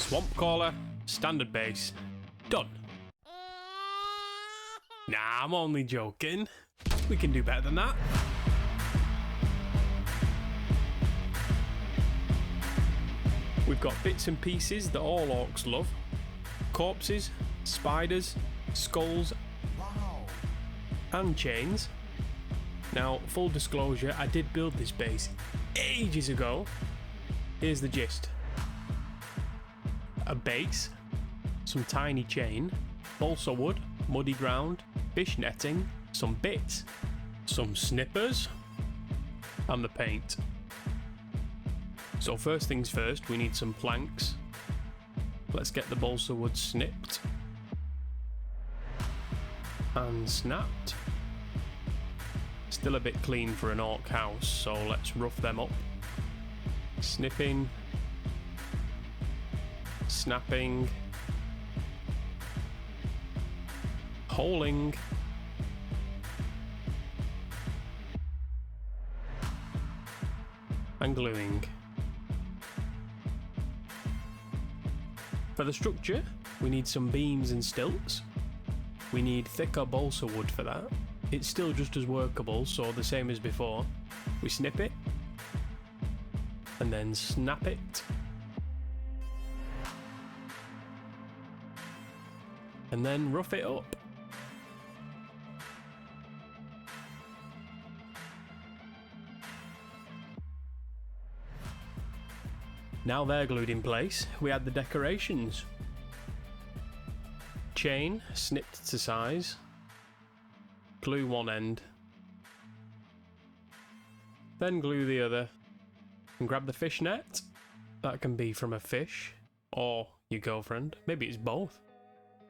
Swampcalla, standard base, done. Nah, I'm only joking. We can do better than that. We've got bits and pieces that all orcs love. Corpses, spiders, skulls, and chains. Now, full disclosure, I did build this base ages ago. Here's the gist. A base, some tiny chain, balsa wood, muddy ground, fish netting, some bits, some snippers, and the paint. So first things first, we need some planks. Let's get the balsa wood snipped and snapped. Still a bit clean for an orc house, so let's rough them up. Snipping, snapping, holing, and gluing. For the structure, we need some beams and stilts. We need thicker balsa wood for that. It's still just as workable, so the same as before. We snip it, and then snap it, and then rough it up. Now they're glued in place, we add the decorations. Chain snipped to size. Glue one end. Then glue the other. And grab the fish net. That can be from a fish or your girlfriend. Maybe it's both.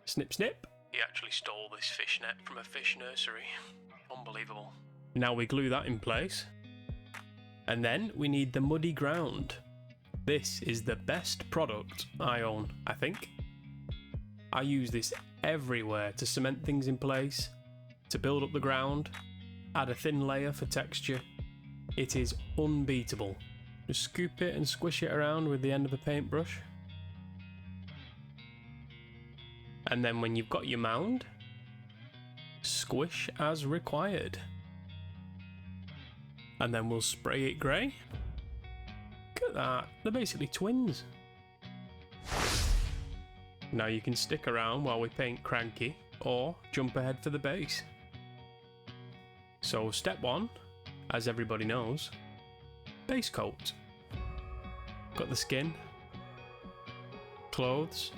Snip snip. He actually stole this fish net from a fish nursery. Unbelievable. Now we glue that in place. And then we need the muddy ground. This is the best product I own, I think. I use this everywhere to cement things in place, to build up the ground, add a thin layer for texture. It is unbeatable. Just scoop it and squish it around with the end of the paintbrush. And then when you've got your mound, squish as required. And then we'll spray it grey. Look at that, they're basically twins. Now you can stick around while we paint Cranky, or jump ahead for the base. So step one, as everybody knows, base coat. Got the skin, clothes,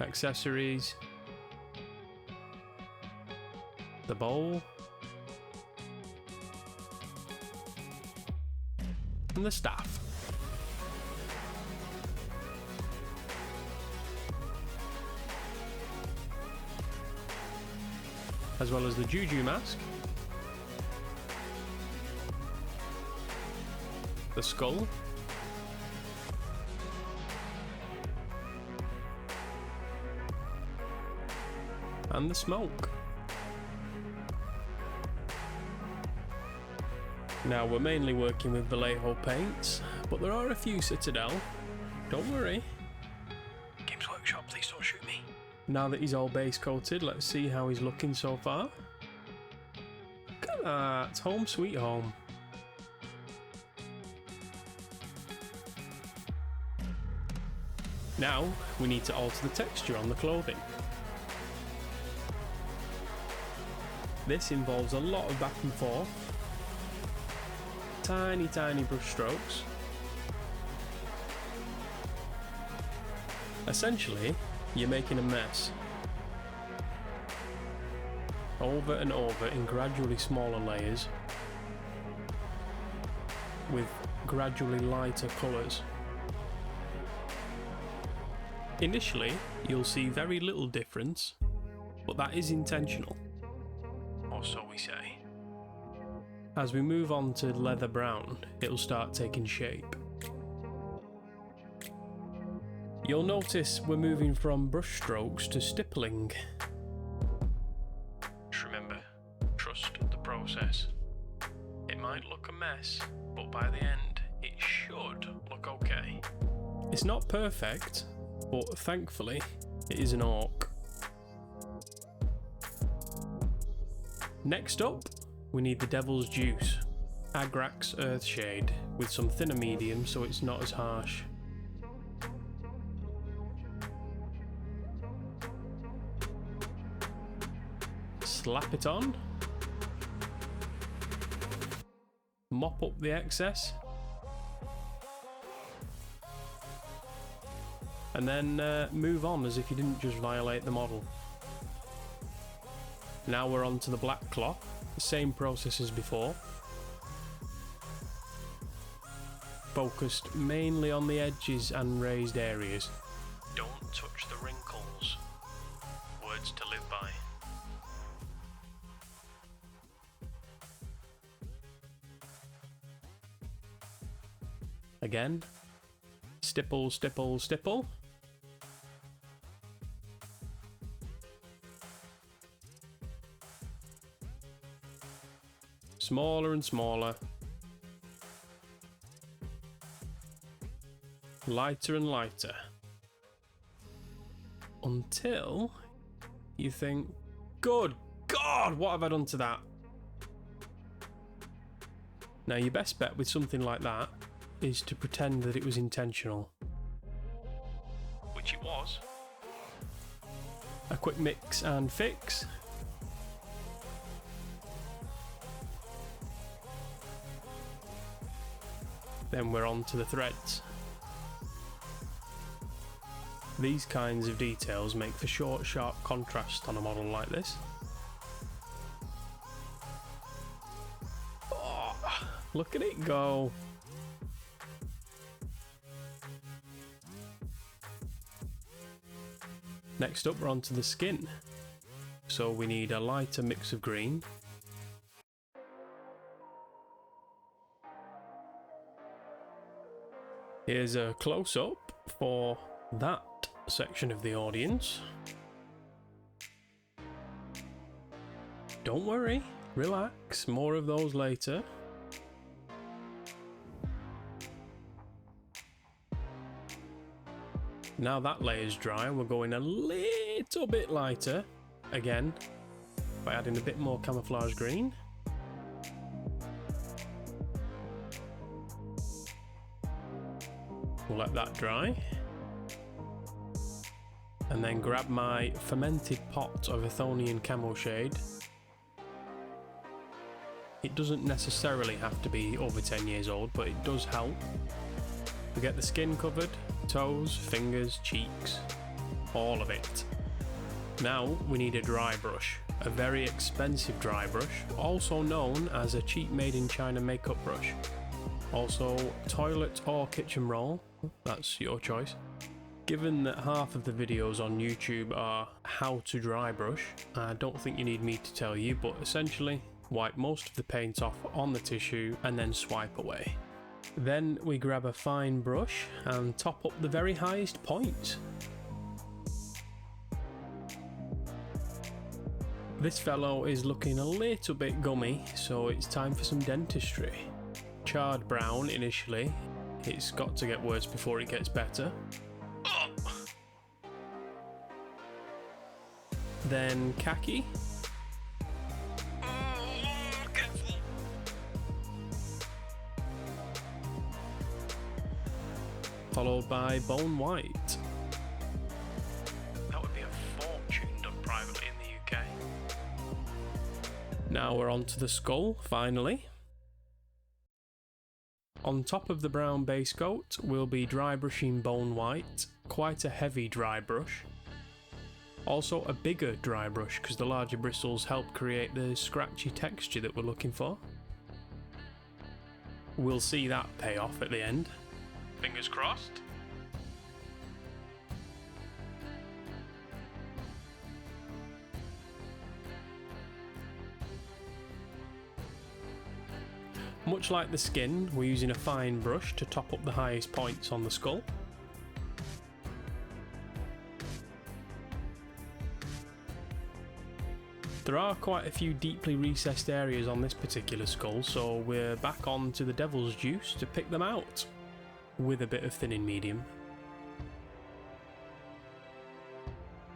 accessories, the bowl, and the staff. As well as the JuJu Mask, the skull, and the smoke. Now we're mainly working with Vallejo paints, but there are a few Citadel. Don't worry. Games Workshop, please don't shoot me. Now that he's all base coated, let's see how he's looking so far. Look at that, it's home sweet home. Now we need to alter the texture on the clothing. This involves a lot of back and forth. Tiny brush strokes. Essentially, you're making a mess. Over and over in gradually smaller layers with gradually lighter colours. Initially, you'll see very little difference, but that is intentional. Or so we say. As we move on to leather brown, it'll start taking shape. You'll notice we're moving from brush strokes to stippling. Just remember, trust the process. It might look a mess, but by the end, it should look okay. It's not perfect, but thankfully it is an orc. Next up, we need the Devil's Juice, Agrax Earthshade, with some thinner medium so it's not as harsh. Slap it on. Mop up the excess. And then move on as if you didn't just violate the model. Now we're on to the black cloth, the same process as before. Focused mainly on the edges and raised areas. Don't touch the wrinkles. Words to live by. Again, stipple, stipple, stipple. Smaller and smaller. Lighter and lighter. Until you think, good God, what have I done to that? Now your best bet with something like that is to pretend that it was intentional. Which it was. A quick mix and fix. Then we're on to the threads. These kinds of details make for short, sharp contrast on a model like this. Oh, look at it go. Next up, we're on to the skin. So we need a lighter mix of green. Here's a close-up for that section of the audience. Don't worry, relax, more of those later. Now that layer's dry, we're going a little bit lighter, again, by adding a bit more camouflage green. We'll let that dry. And then grab my fermented pot of Athonian Camo Shade. It doesn't necessarily have to be over 10 years old, but it does help. We get the skin covered, toes, fingers, cheeks, all of it. Now we need a dry brush, a very expensive dry brush, also known as a cheap made in China makeup brush. Also toilet or kitchen roll, that's your choice. Given that half of the videos on YouTube are how to dry brush, I don't think you need me to tell you, but essentially wipe most of the paint off on the tissue and then swipe away. Then we grab a fine brush and top up the very highest point. This fellow is looking a little bit gummy, so it's time for some dentistry. Charred brown initially, it's got to get worse before it gets better. Then khaki. Followed by bone white. That would be a fortune done privately in the UK. Now we're on to the skull, finally. On top of the brown base coat, we'll be dry brushing bone white, quite a heavy dry brush. Also a bigger dry brush because the larger bristles help create the scratchy texture that we're looking for. We'll see that pay off at the end. Fingers crossed. Much like the skin, we're using a fine brush to top up the highest points on the skull. There are quite a few deeply recessed areas on this particular skull, so we're back on to the Devil's Juice to pick them out, with a bit of thinning medium.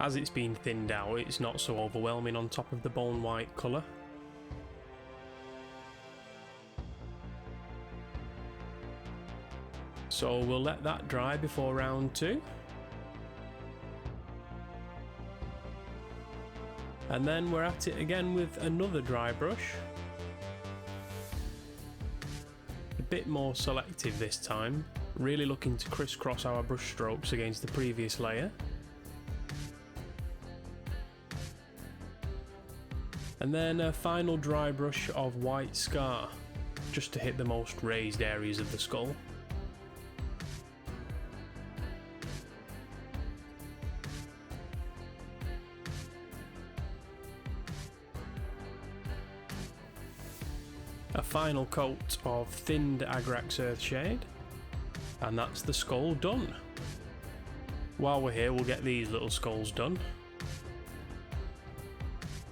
As it's been thinned out, it's not so overwhelming on top of the bone white colour. So we'll let that dry before round 2. And then we're at it again with another dry brush. A bit more selective this time, really looking to crisscross our brush strokes against the previous layer. And then a final dry brush of white scar, just to hit the most raised areas of the skull. A final coat of thinned Agrax Earthshade, and that's the skull done. While we're here, we'll get these little skulls done.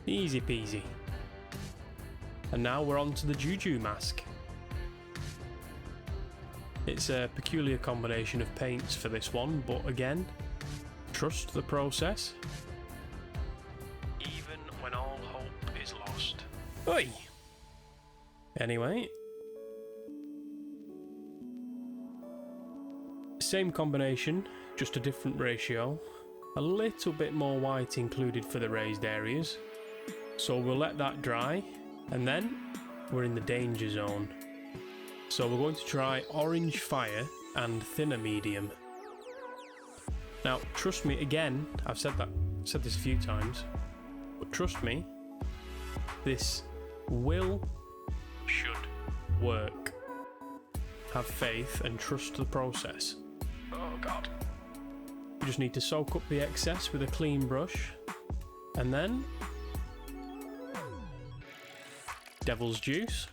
Easy peasy. And now we're on to the JuJu Mask. It's a peculiar combination of paints for this one, but again, trust the process. Even when all hope is lost. Oi! Anyway, same combination, just a different ratio. A little bit more white included for the raised areas. So we'll let that dry, and then we're in the danger zone. So we're going to try orange fire and thinner medium. Now, trust me, again, I've said this a few times, but trust me, this should work. Have faith and trust the process. Oh god. You just need to soak up the excess with a clean brush, and then devil's juice,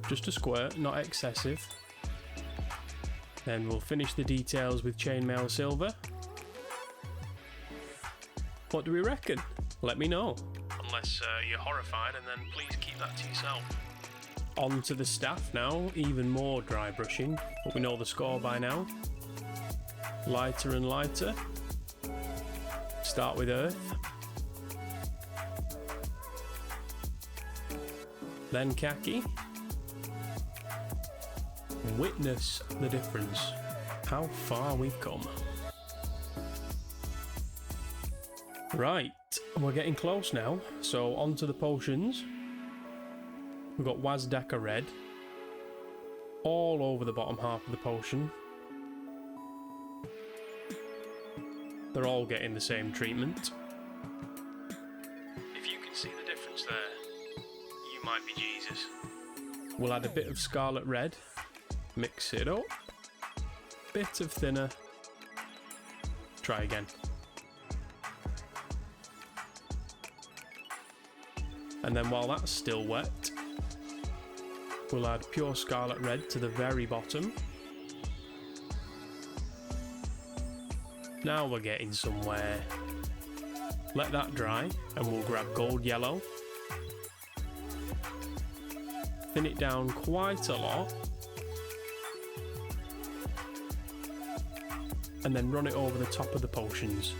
just a squirt, not excessive. Then we'll finish the details with chainmail silver. What do we reckon? Let me know. Unless you're horrified, and then please keep that to yourself. On to the staff now, even more dry brushing, but we know the score by now. Lighter and lighter. Start with earth. Then khaki. Witness the difference. How far we've come. Right, we're getting close now, so on to the potions. We've got Wazdaka Red all over the bottom half of the potion. They're all getting the same treatment. If you can see the difference there, you might be Jesus. We'll add a bit of Scarlet Red, mix it up, bit of thinner, try again. And then while that's still wet, we'll add pure Scarlet Red to the very bottom. Now we're getting somewhere. Let that dry, and we'll grab Gold Yellow. Thin it down quite a lot. And then run it over the top of the potions.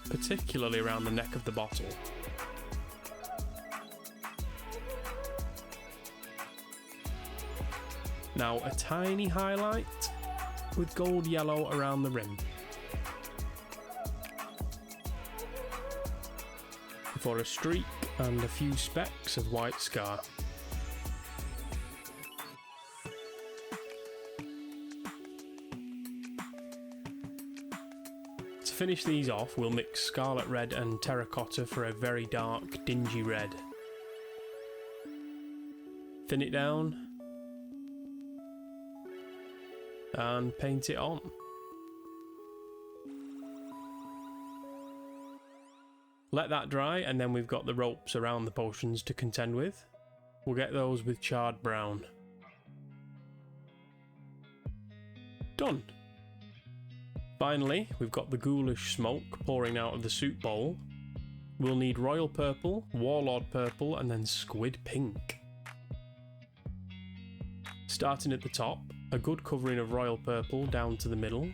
Particularly around the neck of the bottle. Now a tiny highlight with gold yellow around the rim. For a streak and a few specks of white scar. To finish these off, we'll mix Scarlet Red and Terracotta for a very dark, dingy red. Thin it down and paint it on. Let that dry, and then we've got the ropes around the potions to contend with. We'll get those with charred brown. Done. Finally, we've got the ghoulish smoke pouring out of the soup bowl. We'll need royal purple, warlord purple, and then squid pink. Starting at the top, a good covering of royal purple down to the middle.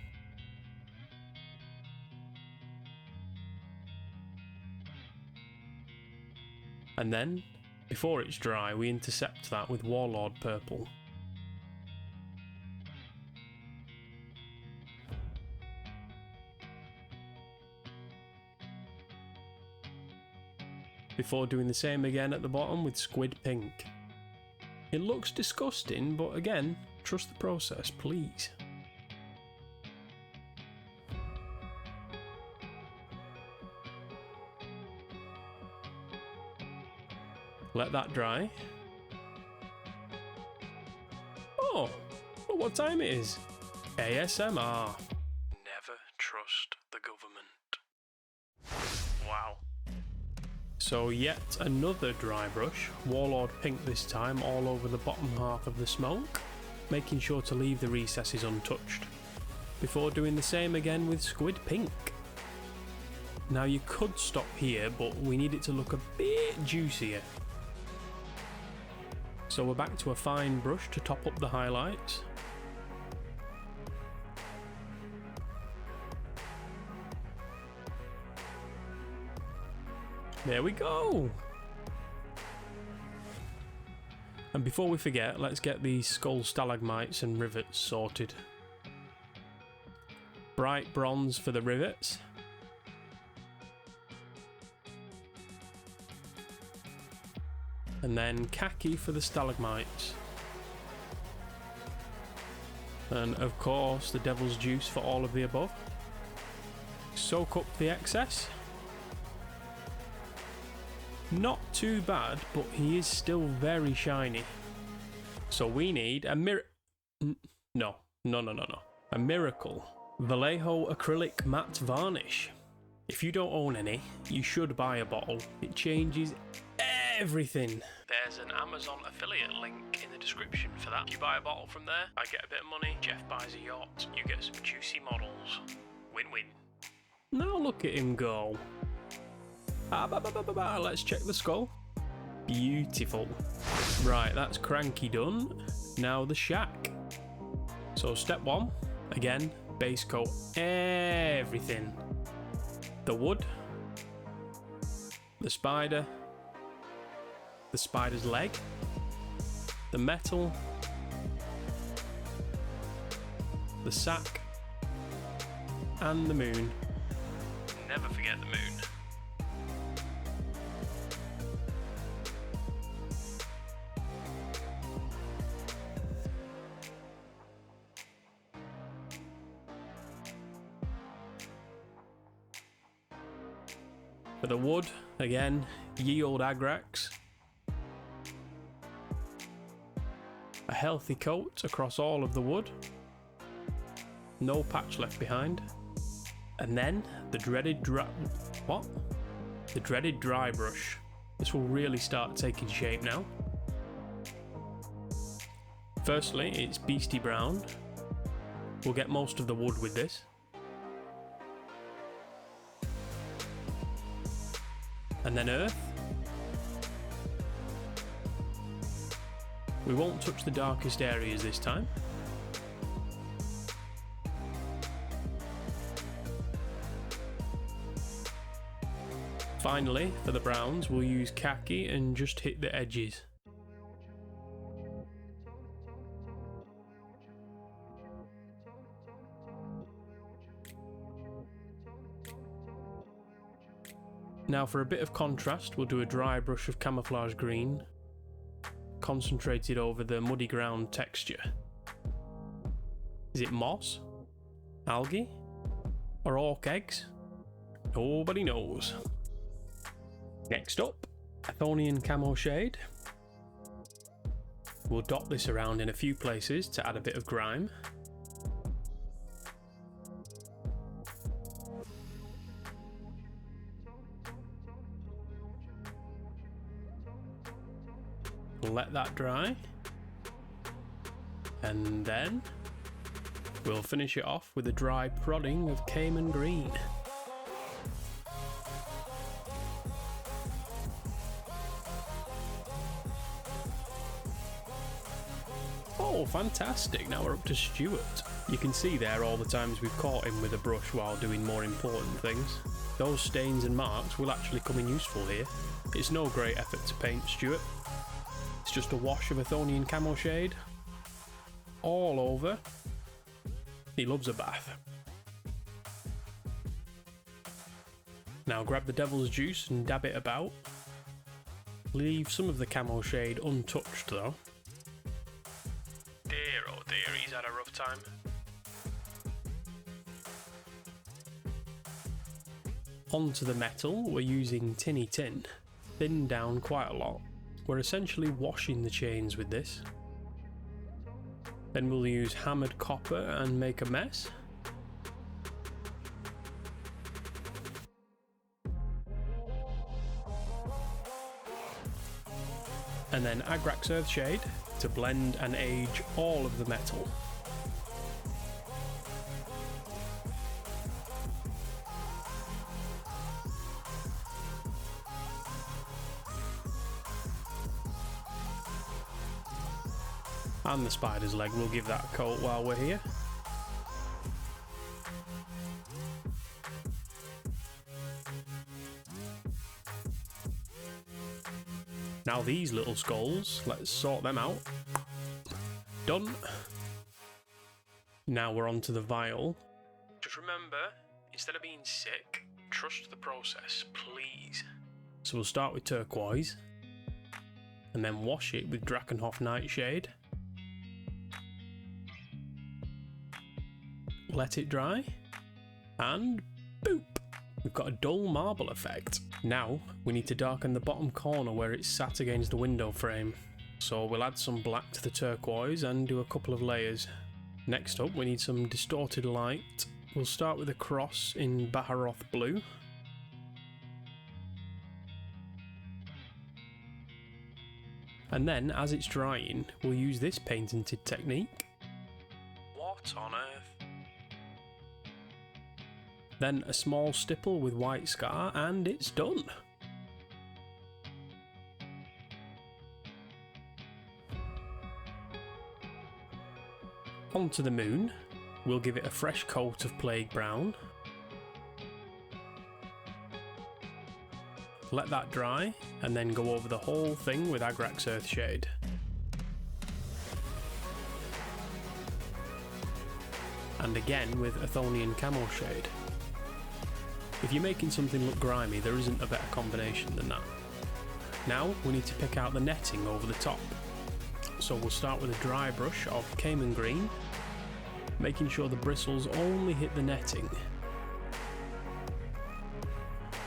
And then, before it's dry, we intercept that with warlord purple. Before doing the same again at the bottom with squid pink. It looks disgusting, but again, trust the process, please. Let that dry. Oh, look what time it is. ASMR. Never trust the government. Wow. So yet another dry brush, Warlord pink this time, all over the bottom half of the smoke, making sure to leave the recesses untouched, before doing the same again with squid pink. Now you could stop here, but we need it to look a bit juicier. So we're back to a fine brush to top up the highlights. There we go! And before we forget, let's get these skull stalagmites and rivets sorted. Bright bronze for the rivets. And then khaki for the stalagmites. And of course the devil's juice for all of the above. Soak up the excess. Not too bad, but he is still very shiny. So we need a No. A miracle. Vallejo acrylic matte varnish. If you don't own any, you should buy a bottle. It changes everything. There's an Amazon affiliate link in the description for that. If you buy a bottle from there, I get a bit of money, Jeff buys a yacht, you get some juicy models. Win-win. Now look at him go. Let's check the skull. Beautiful. Right, that's cranky done. Now the shack. So step one, again, base coat everything. The wood, the spider, the spider's leg, the metal, the sack, and the moon. Never forget the moon. For the wood, again, ye old Agrax. A healthy coat across all of the wood. No patch left behind. And then the dreaded The dreaded dry brush. This will really start taking shape now. Firstly, it's beastie brown. We'll get most of the wood with this. And then earth. We won't touch the darkest areas this time. Finally, for the browns, we'll use khaki and just hit the edges. Now for a bit of contrast, we'll do a dry brush of camouflage green, concentrated over the muddy ground texture. Is it moss? Algae? Or orc eggs? Nobody knows. Next up, Athonian camo shade. We'll dot this around in a few places to add a bit of grime. Let that dry, and then we'll finish it off with a dry prodding of Cayman green. Oh, Oh, fantastic. Now we're up to Stuart. You can see there all the times we've caught him with a brush while doing more important things. Those stains and marks will actually come in useful here. It's no great effort to paint Stuart. It's just a wash of Athonian camo shade all over. He loves a bath. Now grab the devil's juice and dab it about. Leave some of the camo shade untouched though. Dear oh dear, he's had a rough time. Onto the metal, we're using tinny tin, thinned down quite a lot. We're essentially washing the chains with this. Then we'll use hammered copper and make a mess. And then Agrax Earthshade to blend and age all of the metal. And the spider's leg, we'll give that a coat while we're here. Now these little skulls, let's sort them out. Done. Now we're on to the vial. Just remember, instead of being sick, trust the process, please. So we'll start with turquoise, and then wash it with Drakenhof Nightshade. Let it dry, and boop! We've got a dull marble effect. Now we need to darken the bottom corner where it's sat against the window frame. So we'll add some black to the turquoise and do a couple of layers. Next up we need some distorted light. We'll start with a cross in Baharoth blue. And then as it's drying we'll use this paint and tinted technique. What on earth? Then a small stipple with white scar and it's done. Onto the moon, we'll give it a fresh coat of plague brown. Let that dry and then go over the whole thing with Agrax Earthshade. And again with Athonian camo shade. If you're making something look grimy, there isn't a better combination than that. Now we need to pick out the netting over the top. So we'll start with a dry brush of Cayman Green, making sure the bristles only hit the netting.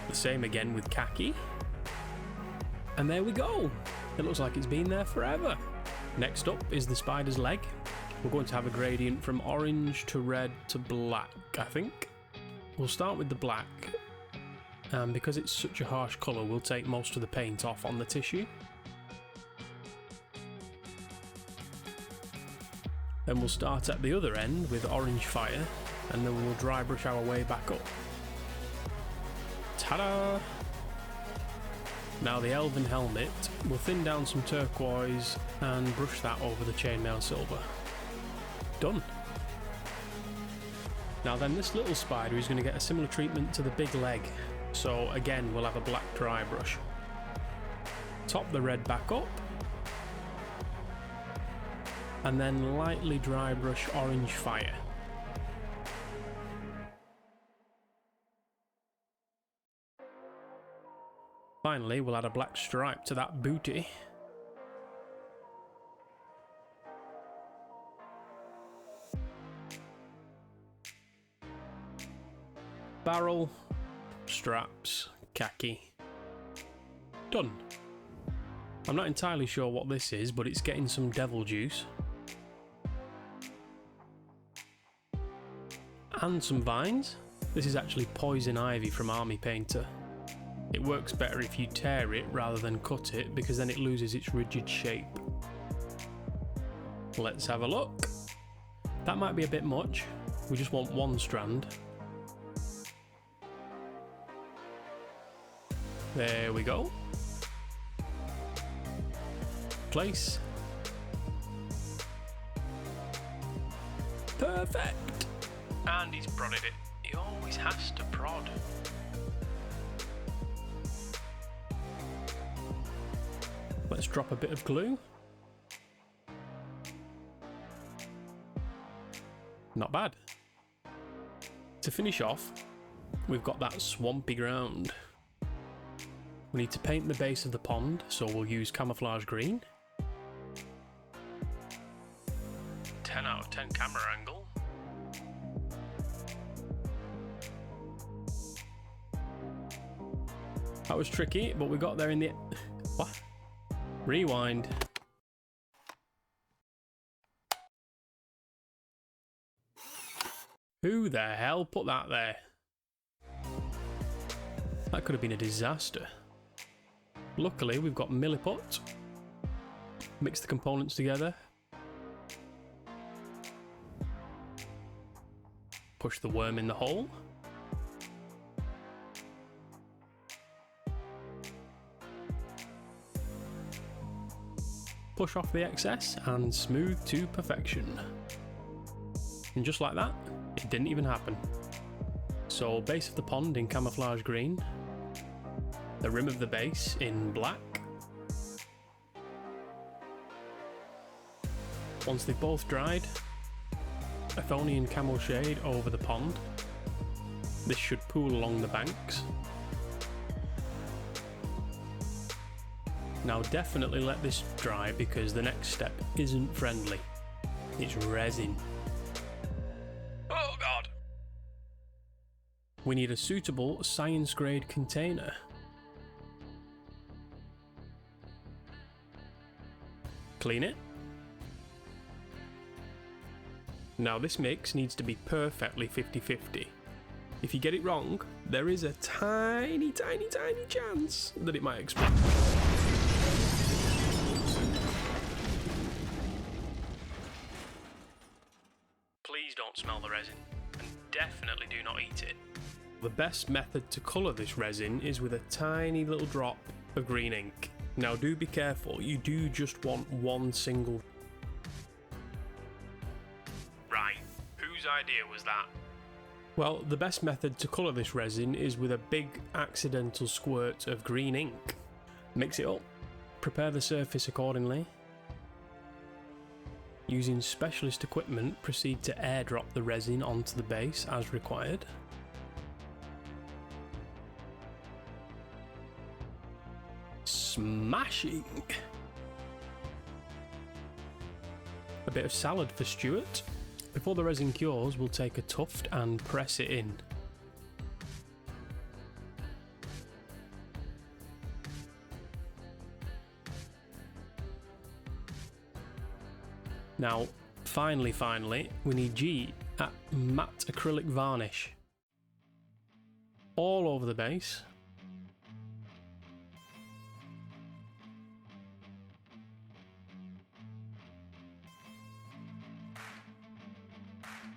The same again with khaki. And there we go! It looks like it's been there forever. Next up is the spider's leg. We're going to have a gradient from orange to red to black, I think. We'll start with the black, and because it's such a harsh colour we'll take most of the paint off on the tissue. Then we'll start at the other end with orange fire, and then we'll dry brush our way back up. Ta-da! Now the elven helmet, we'll thin down some turquoise and brush that over the chainmail silver. Done! Now then this little spider is going to get a similar treatment to the big leg, so again we'll have a black dry brush. Top the red back up, and then lightly dry brush orange fire. Finally we'll add a black stripe to that booty. Barrel, straps, khaki. Done. I'm not entirely sure what this is, but it's getting some devil juice. And some vines. This is actually poison ivy from Army Painter. It works better if you tear it rather than cut it, because then it loses its rigid shape. Let's have a look. That might be a bit much. We just want one strand. There we go. Place. Perfect! And he's prodded it. He always has to prod. Let's drop a bit of glue. Not bad. To finish off, we've got that swampy ground. We need to paint the base of the pond, so we'll use camouflage green. 10 out of 10 camera angle. That was tricky, but we got there in the... What? Rewind. Who the hell put that there? That could have been a disaster. Luckily, we've got Milliput. Mix the components together. Push the worm in the hole. Push off the excess and smooth to perfection. And just like that, it didn't even happen. So base of the pond in camouflage green, the rim of the base in black. Once they've both dried, Athonian camo shade over the pond. This should pool along the banks. Now definitely let this dry because the next step isn't friendly. It's resin. Oh god! We need a suitable science grade container. Clean it. Now this mix needs to be perfectly 50-50. If you get it wrong, there is a tiny chance that it might explode. Please don't smell the resin, and definitely do not eat it. The best method to colour this resin is with a tiny little drop of green ink. Now do be careful, you do just want one single... Right, whose idea was that? Well, the best method to colour this resin is with a big accidental squirt of green ink. Mix it up, prepare the surface accordingly. Using specialist equipment, proceed to airdrop the resin onto the base as required. Smashing! A bit of salad for Stuart. Before the resin cures, we'll take a tuft and press it in. Now, finally, we need G at matte acrylic varnish. All over the base.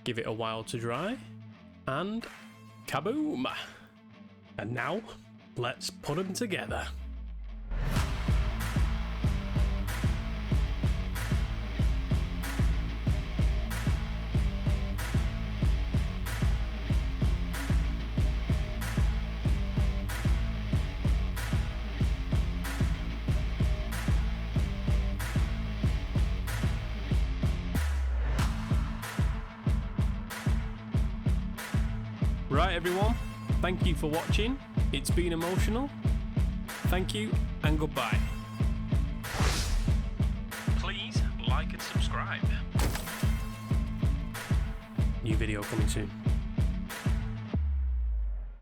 Give it a while to dry, and kaboom! And now, let's put them together. Right everyone, thank you for watching. It's been emotional. Thank you and goodbye. Please like and subscribe. New video coming soon.